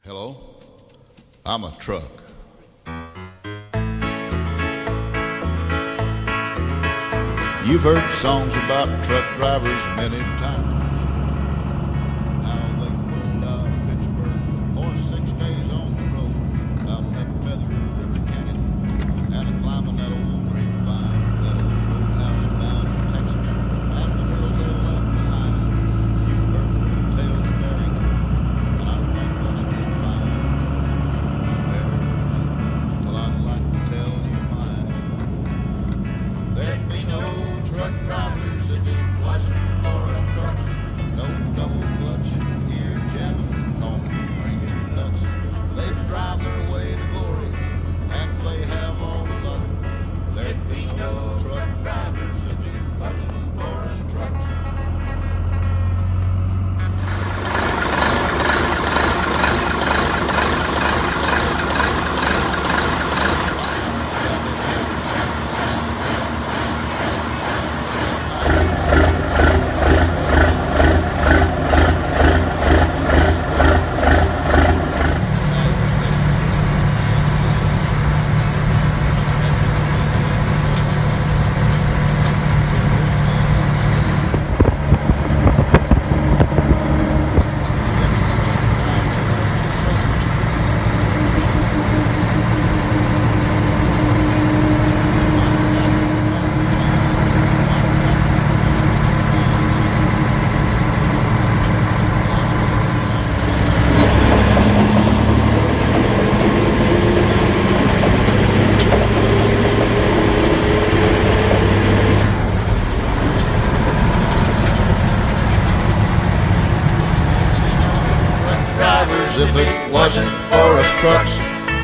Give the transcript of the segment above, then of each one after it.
Hello, I'm a truck. You've heard songs about truck drivers many times. How they pulled out of Pittsburgh or 6 days on the road out that Feather River Canyon and a climbing that old grapevine, that old roadhouse down in Texas, and the girls they left behind. You've heard their tales daring, and I think that's just fine. Spare a minute till I'd like to tell you mine. There'd be no truck drivers if it wasn't for us trucks. No double clutching, gear jamming, coffee drinking nuts. They'd drive their way to glory, and they have all the luck. There'd be no truck drivers if it wasn't for us trucks. If it wasn't for us trucks,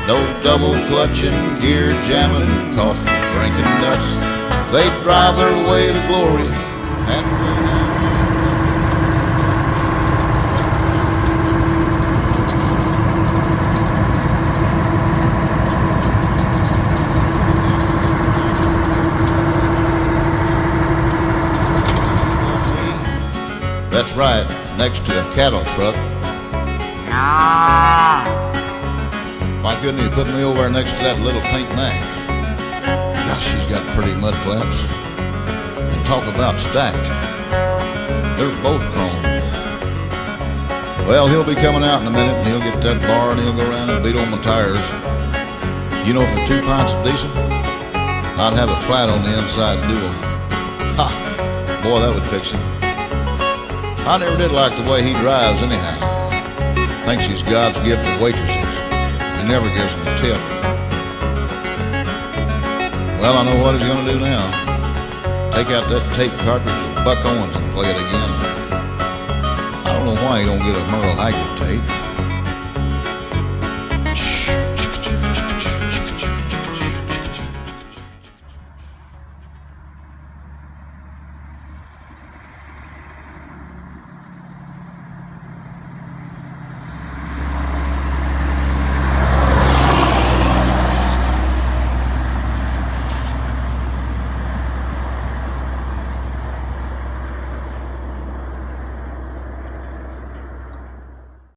no double clutching, gear jamming, coffee drinking nuts, they'd drive their way to glory, and that's right, next to a cattle truck. Why couldn't you put me over next to that little pink Mac? Gosh, she's got pretty mud flaps. And talk about stacked. They're both chrome. Well, he'll be coming out in a minute, and he'll get that bar, and he'll go around and beat on my tires. You know, for 2 pints of diesel, I'd have it flat on the inside dual. Ha! Boy, that would fix him. I never did like the way he drives anyhow. Thinks he's God's gift to waitresses. He never gives them a tip. Well, I know what he's going to do now. Take out that tape cartridge of Buck Owens and play it again. I don't know why he don't get a Merle Haggard tape.